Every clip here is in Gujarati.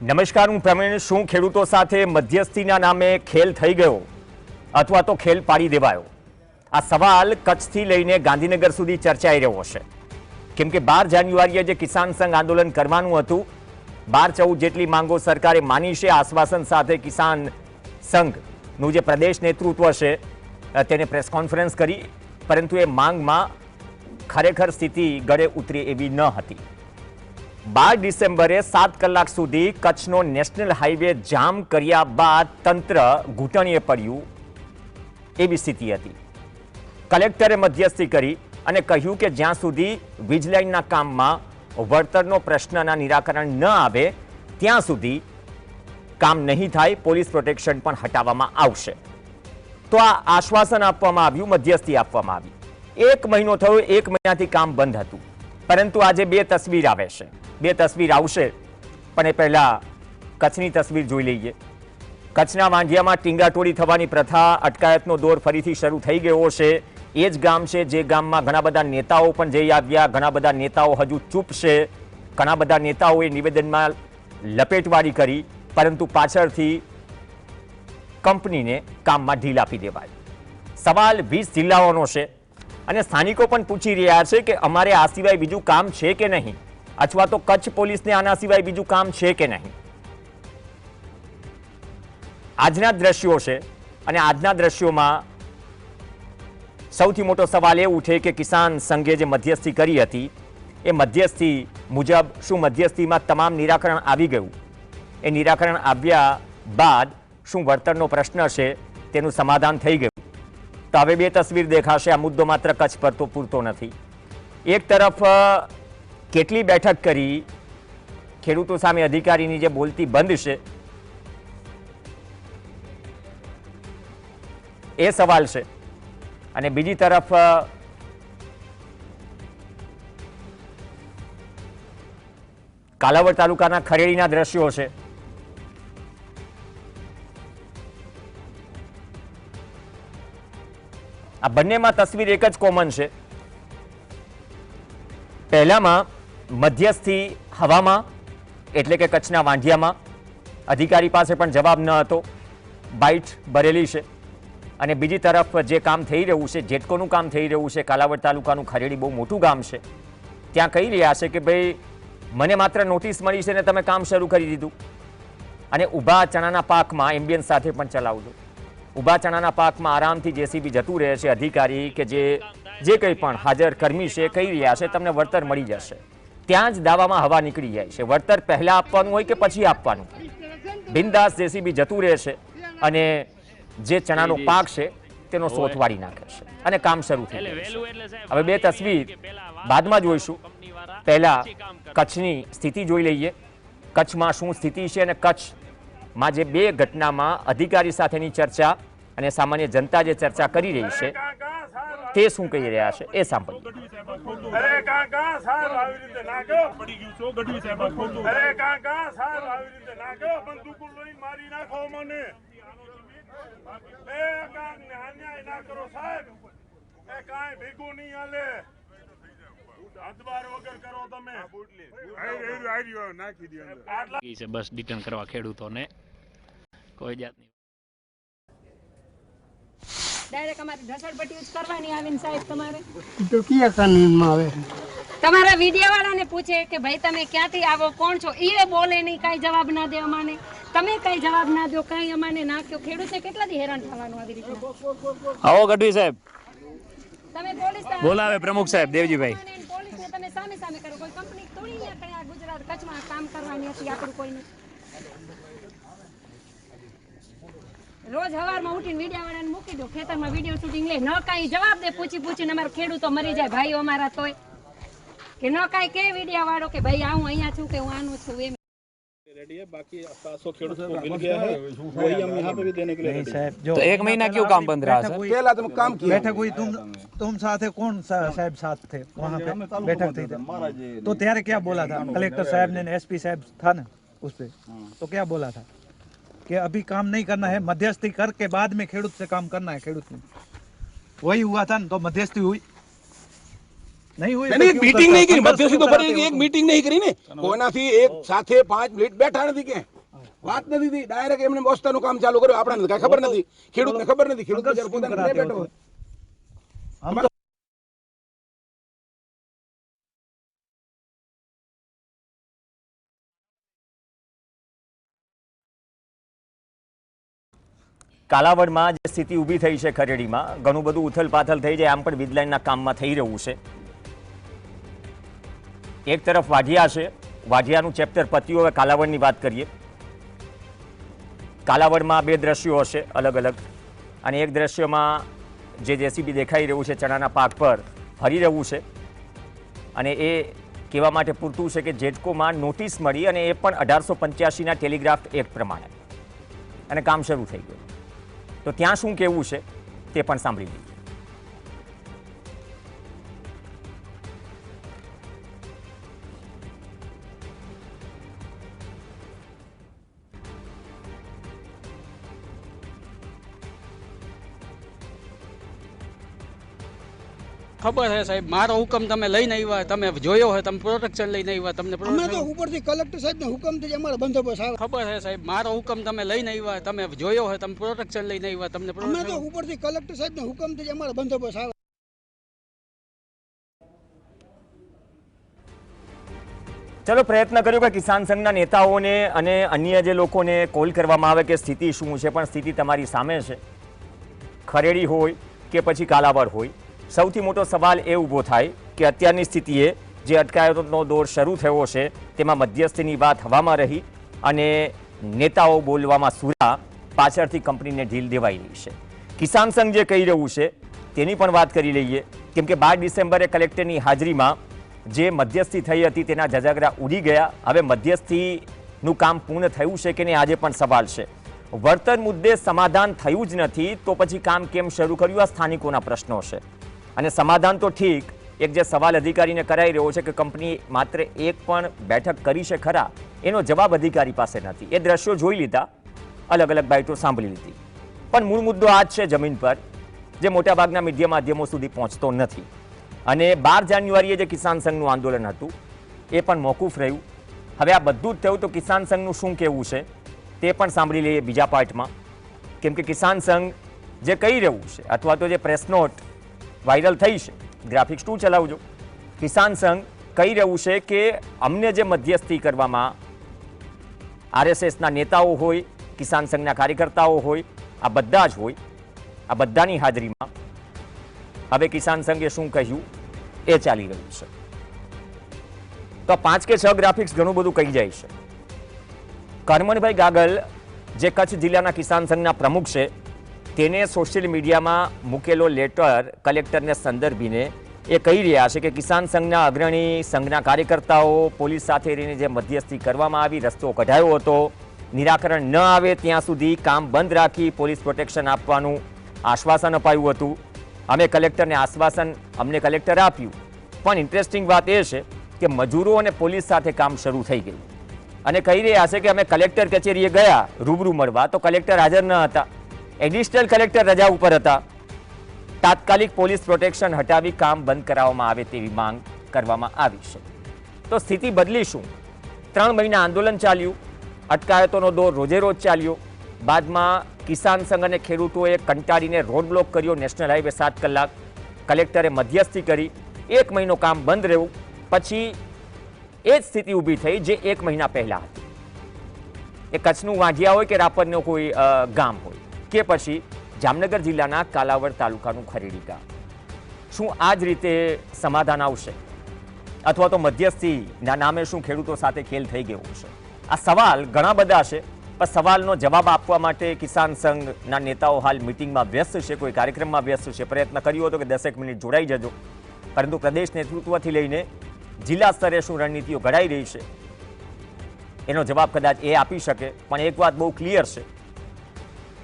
નમસ્કાર, હું પ્રવીણ. શું ખેડૂતો સાથે મધ્યસ્થીના નામે ખેલ થઈ ગયો અથવા તો ખેલ પાડી દેવાયો? આ સવાલ કચ્છથી લઈને ગાંધીનગર સુધી ચર્ચાઈ રહ્યો છે. કેમ કે 12 જાન્યુઆરીએ જે કિસાન સંઘ આંદોલન કરવાનું હતું, 12-14 જેટલી માંગો સરકારે માની છે. આશ્વાસન સાથે કિસાન સંઘનું જે પ્રદેશ નેતૃત્વ છે તેને પ્રેસ કોન્ફરન્સ કરી, પરંતુ એ માંગમાં ખરેખર સ્થિતિ ગળે ઉતરી એવી ન હતી. 12 ડિસેમ્બરે 7 કલાક સુધી કચ્છનો નેશનલ હાઈવે જામ કર્યા બાદ તંત્ર ઘૂંટણીએ પડ્યું એવી સ્થિતિ હતી. કલેક્ટરે મધ્યસ્થી કરી અને કહ્યું કે જ્યાં સુધી વીજલાઇનના કામમાં વળતરનો પ્રશ્નના નિરાકરણ ન આવે ત્યાં સુધી કામ નહીં થાય, પોલીસ પ્રોટેક્શન પણ હટાવવામાં આવશે. તો આ આશ્વાસન આપવામાં આવ્યું, મધ્યસ્થી આપવામાં આવી. 1 મહિનો થયો, 1 મહિનાથી કામ બંધ હતું. પરંતુ આજે 2 તસવીર આવે છે. 2 તસવીર આવશે, પણ એ પહેલા કચ્છની તસવીર જોઈ લઈએ. કચ્છના વાંઢિયામાં ટીંગાટોળી થવાની પ્રથા, અટકાયતનો દોર ફરીથી શરૂ થઈ ગયો છે. એ જ ગામ છે જે ગામમાં ઘણા બધા નેતાઓ પણ જઈ આવ્યા. ઘણા બધા નેતાઓ હજુ ચૂપ છે. ઘણા બધા નેતાઓએ નિવેદનમાં લપેટવાળી કરી, પરંતુ પાછળથી કંપનીને કામમાં ઢીલ આપી દેવાય. સવાલ 20 જિલ્લાઓનો છે અને સ્થાનિકો પણ પૂછી રહ્યા છે કે અમારે આ સિવાય બીજું કામ છે કે નહીં, અથવા તો કચ્છ પોલીસને આના સિવાય બીજું કામ છે કે નહીં. આજના દ્રશ્યો છે અને આજના દ્રશ્યોમાં સૌથી મોટો સવાલ એ ઉઠે કે કિસાન સંઘે જે મધ્યસ્થી કરી હતી એ મધ્યસ્થી મુજબ શું મધ્યસ્થીમાં તમામ નિરાકરણ આવી ગયું? એ નિરાકરણ આવ્યા બાદ શું વળતરનો પ્રશ્ન છે તેનું સમાધાન થઈ ગયું? તો હવે 2 તસવીર દેખાશે. આ મુદ્દો માત્ર કચ્છ પર તો પૂરતો નથી. એક તરફ કેટલી બેઠક કરી, ખેડૂતો સામે અધિકારીની જે બોલતી બંધ છે એ સવાલ છે, અને બીજી તરફ કાલાવડ તાલુકાના ખરેડીના દ્રશ્યો છે. આ બંનેમાં તસવીર એક જ કોમન છે. પહેલામાં મધ્યસ્થી હવામાં, એટલે કે કચ્છના વાંઢિયામાં, અધિકારી પાસે પણ જવાબ ન હતો, બાઇટ ભરેલી છે. અને બીજી તરફ જે કામ થઈ રહ્યું છે, જેટકોનું કામ થઈ રહ્યું છે, કાલાવડ તાલુકાનું ખરેડી બહુ મોટું ગામ છે, ત્યાં કહી રહ્યા છે કે ભાઈ મને માત્ર નોટિસ મળી છે ને તમે કામ શરૂ કરી દીધું. અને ઊભા ચણાના પાકમાં એમ્બિયન્સ સાથે પણ ચલાવજો. ઊભા ચણાના પાકમાં આરામથી જેસીબી જતું રહે છે. અધિકારી કે જે કંઈ પણ હાજર કર્મી છે કહી રહ્યા છે તમને વળતર મળી જશે. ત્યાં જ દાવામાં હવા નીકળી જાય છે. વળતર પહેલા આપવાનું હોય કે પછી આપવાનું, બિંદાસ જેસીબી જતું રહે છે અને જે ચણાનો પાક છે તેનો સોથ વાળી નાખે છે અને કામ શરૂ થઈ જાય છે. હવે 2 તસવીર બાદમાં જોઈશું. પહેલા કચ્છની સ્થિતિ જોઈ લઈએ. કચ્છમાં શું સ્થિતિ છે અને કચ્છમાં જે 2 ઘટનામાં અધિકારી સાથેની ચર્ચા અને સામાન્ય જનતા જે ચર્ચા કરી રહી છે તે શું કહી રહ્યા છે એ સાંભળીએ. બસ ડિટેન કરવા ખેડૂતોને કોઈ જાતની ડાયરેક્ટ અમારે ઢસડપટ્ટી જ કરવાની આવીને સાહેબ તમારે તો કયા કાનૂનમાં આવે? તમારા વિડીયો વાળાને પૂછે કે ભાઈ તમે ક્યાંથી આવો, કોણ છો, એ બોલે નહીં, કાંઈ જવાબ ના દે અમાને. તમે કઈ જવાબ ના દો, કઈ અમાને ના કહો. ખેડૂતને કેટલાથી હેરાન થવાનું આવી રીતે? આવો ગઢવી સાહેબ તમે પોલીસ બોલાવે, પ્રમુખ સાહેબ દેવજીભાઈ. પોલીસને તમે સામે સામે કરો. કોઈ કંપની થોડી ને કઈ આ ગુજરાત કચ્છમાં કામ કરવાની હતી આપણું કોઈને. રોજ સવારમાં ઉઠીને વિડીયો વાળાને મૂકી દો, ખેતરમાં વિડીયો શૂટિંગ લે, ન કાંઈ જવાબ દે. પૂછીને અમારા ખેડૂતો મરી જાય ભાઈઓ અમારા તોય, કે ન કાંઈ કે વિડીયો વાળો કે ભાઈ હું અહીંયા છું કે હું આનું છું. એમ रेडी है, बाकी 700 खेडूत को मिल गया है, वही हम यहाँ पे भी देने के लिए रेडी है। तो 1 महीना क्यों काम बंद रहा सर? पहला तुम काम किया, बैठक हुई, तुम साथ है, कौन साहब साथ थे वहाँ पे बैठक थी? तो त्यारे क्या बोला था कलेक्टर साहब ने, एसपी साहब था ना उस पे, तो क्या बोला था कि अभी काम नहीं करना है, मध्यस्थी करके बाद में खेडूत से काम करना है। खेडूत में वही हुआ था ना, तो मध्यस्थी हुई नहीं हुई? नहीं, मीटिंग नहीं करी, मध्यस्थी तो करेगी, एक मीटिंग नहीं करी ने, कोई ना थी एक साथे 5 मिनट बैठा नहीं थी के વાત નથી થઈ, ડાયરેક્ટ એમને બોસ્તાનું કામ ચાલુ કર્યું. આપણને કઈ ખબર નથી, ખેડૂતને ખબર નથી, ખેડૂત બિચારો પોતાને ઘરે બેઠો હોય. हम કાલાવડમાં જે સ્થિતિ ઊભી થઈ છે ખરેડીમાં, ઘણું બધું ઉથલપાથલ થઈ જાય આમ પણ વીજલાઇનના કામમાં થઈ રહ્યું છે. એક તરફ વાઢિયા છે, વાઢિયાનું ચેપ્ટર પત્યું. હવે કાલાવડની વાત કરીએ. કાલાવડમાં બે દ્રશ્યો હશે અલગ અલગ, અને એક દ્રશ્યમાં જે જેસીબી દેખાઈ રહ્યું છે ચણાના પાક પર ફરી રહ્યું છે, અને એ કહેવા માટે પૂરતું છે કે જેટકોમાં નોટિસ મળી, અને એ પણ 1885ના ટેલિગ્રાફ એક્ટ પ્રમાણે, અને કામ શરૂ થઈ ગયું. તો ત્યાં શું કહેવું છે તે પણ સાંભળી લઈએ. ખબર છે સાહેબ, મારો હુકમ તમે લઈને આવ્યા, તમે જોયો હોય, તમે પ્રોટેક્શન લઈને આવ્યા, તમને અમે તો ઉપરથી કલેક્ટર સાહેબના હુકમથી અમારો બંદોબસ્ત આવે. ખબર છે સાહેબ, મારો હુકમ તમે લઈને આવ્યા, તમે જોયો હોય, તમે પ્રોટેક્શન લઈને આવ્યા, તમને અમે તો ઉપરથી કલેક્ટર સાહેબના હુકમથી અમારો બંદોબસ્ત આવે. ચલો, પ્રયત્ન કર્યો કે કિસાન સંઘના નેતાઓને અને અન્ય જે લોકોને કોલ કરવામાં આવે કે સ્થિતિ શું છે, પણ સ્થિતિ તમારી સામે છે. ખરેડી હોય કે પછી કાલાવડ હોય, સૌથી મોટો સવાલ એ ઊભો થાય કે અત્યારની સ્થિતિએ જે અટકાયતનો દોર શરૂ થયો છે તેમાં મધ્યસ્થીની વાત હવામાં રહી, અને નેતાઓ બોલવામાં સુરા, પાછળથી કંપનીને ઢીલ દેવાઈ રહી છે. કિસાન સંઘ જે કહી રહ્યું છે તેની પણ વાત કરી લઈએ, કેમ કે 12 ડિસેમ્બરે કલેક્ટરની હાજરીમાં જે મધ્યસ્થી થઈ હતી તેના જજાગરા ઉડી ગયા. હવે મધ્યસ્થીનું કામ પૂર્ણ થયું છે કે નહીં, આજે પણ સવાલ છે. વળતર મુદ્દે સમાધાન થયું જ નથી તો પછી કામ કેમ શરૂ કર્યું, આ સ્થાનિકોના પ્રશ્નો છે. અને સમાધાન તો ઠીક, એક જે સવાલ અધિકારીને કરાઈ રહ્યો છે કે કંપની માત્ર એક પણ બેઠક કરી છે ખરા, એનો જવાબ અધિકારી પાસે નથી. એ દ્રશ્યો જોઈ લીધા, અલગ અલગ બાઇટો સાંભળી લીધી, પણ મૂળ મુદ્દો આ જ છે જમીન પર, જે મોટાભાગના મીડિયા માધ્યમો સુધી પહોંચતો નથી. અને 12 જાન્યુઆરીએ જે કિસાન સંઘનું આંદોલન હતું એ પણ મોકૂફ રહ્યું. હવે આ બધું જ થયું તો કિસાન સંઘનું શું કહેવું છે તે પણ સાંભળી લઈએ બીજા પાર્ટમાં. કેમ કે કિસાન સંઘ જે કહી રહ્યું છે, અથવા તો જે પ્રેસ નોટ વાયરલ થઈ છે, ગ્રાફિક્સ 2 ચલાવજો. કિસાન સંઘ કહી રહ્યું છે કે અમને જે મધ્યસ્થી કરવામાં આરએસએસના નેતાઓ હોય, કિસાન સંઘના કાર્યકર્તાઓ હોય, આ બધા જ હોય, આ બધાની હાજરીમાં હવે કિસાન સંઘે શું કહ્યું એ ચાલી રહ્યું છે. તો 5 કે 6 ગ્રાફિક્સ ઘણું બધું કહી જાય છે. કરમણભાઈ ગાગલ જે કચ્છ જિલ્લાના કિસાન સંઘના પ્રમુખ છે, તેને સોશિયલ મીડિયામાં મૂકેલો લેટર કલેક્ટરને સંદર્ભીને એ કહી રહ્યા છે કે કિસાન સંઘના અગ્રણી, સંઘના કાર્યકર્તાઓ પોલીસ સાથે રહીને જે મધ્યસ્થી કરવામાં આવી, રસ્તો કઢાયો હતો, નિરાકરણ ન આવે ત્યાં સુધી કામ બંધ રાખી પોલીસ પ્રોટેક્શન આપવાનું આશ્વાસન અપાયું હતું. અમે કલેક્ટરને આશ્વાસન અમને કલેક્ટર આપ્યું, પણ ઇન્ટરેસ્ટિંગ વાત એ છે કે મજૂરો અને પોલીસ સાથે કામ શરૂ થઈ ગયું. અને કહી રહ્યા છે કે અમે કલેક્ટર કચેરીએ ગયા રૂબરૂ મળવા તો કલેક્ટર હાજર ન હતા, એડિશનલ કલેક્ટર રજા ઉપર હતા. તાત્કાલિક પોલીસ પ્રોટેક્શન હટાવી કામ બંધ કરાવવામાં આવે તેવી માંગ કરવામાં આવી છે. તો સ્થિતિ બદલી શું? 3 મહિના આંદોલન ચાલ્યું, અટકાયતોનો દોર રોજે રોજ ચાલ્યો, બાદમાં કિસાન સંઘ અને ખેડૂતોએ કંટાળીને રોડ બ્લોક કર્યો, નેશનલ હાઈવે 7 કલાક, કલેક્ટરે મધ્યસ્થી કરી, 1 મહિનો કામ બંધ રહ્યું. પછી એ જ સ્થિતિ ઊભી થઈ જે 1 મહિના પહેલા હતી. એ કચ્છનું વાંઢિયા હોય કે રાપરનું કોઈ ગામ હોય, કે પછી જામનગર જિલ્લાના કાલાવડ તાલુકાનું ખરેડી ગામ. શું આ જ રીતે સમાધાન આવશે, અથવા તો મધ્યસ્થીના નામે શું ખેડૂતો સાથે ખેલ થઈ ગયો છે? આ સવાલ ઘણા બધા છે, પણ સવાલનો જવાબ આપવા માટે કિસાન સંઘના નેતાઓ હાલ મિટિંગમાં વ્યસ્ત છે, કોઈ કાર્યક્રમમાં વ્યસ્ત છે. પ્રયત્ન કર્યો હતો કે 10 મિનિટ જોડાઈ જજો, પરંતુ પ્રદેશ નેતૃત્વથી લઈને જિલ્લા સ્તરે શું રણનીતિઓ ઘડાઈ રહી છે એનો જવાબ કદાચ એ આપી શકે. પણ એક વાત બહુ ક્લિયર છે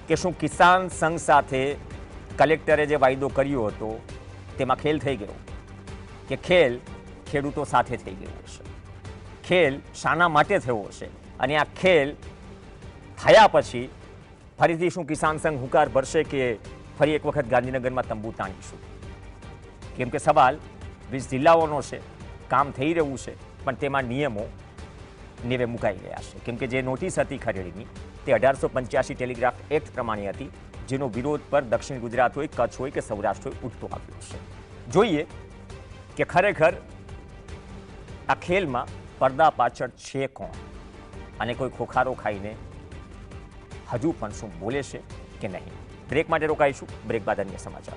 કે શું કિસાન સંઘ સાથે કલેક્ટરે જે વાયદો કર્યો હતો તેમાં ખેલ થઈ ગયો, કે ખેલ ખેડૂતો સાથે થઈ ગયો છે? ખેલ શાના માટે થયો છે? અને આ ખેલ થયા પછી ફરીથી શું કિસાન સંઘ હુંકાર ભરશે કે ફરી એક વખત ગાંધીનગરમાં તંબુ તાણીશું? કેમ કે સવાલ 20 જિલ્લાઓનો છે, કામ થઈ રહ્યું છે, પણ તેમાં નિયમો નેવે મુકાઈ ગયા છે. કેમ કે જે નોટિસ હતી ખરેડીની તે 1885 ટેલિગ્રાફ એક્ટ પ્રમાણે હતી, જેનો વિરોધ પર દક્ષિણ ગુજરાત હોય, કચ્છ હોય કે સૌરાષ્ટ્ર હોય ઉઠતો આવ્યો છે. જોઈએ કે ખરેખર આ ખેલમાં પડદા પાછળ છે કોણ અને કોઈ ખોખારો ખાઈને હજુ પણ શું બોલે છે કે નહીં. બ્રેક માટે રોકાઈશું. બ્રેક બાદ અન્ય સમાચાર.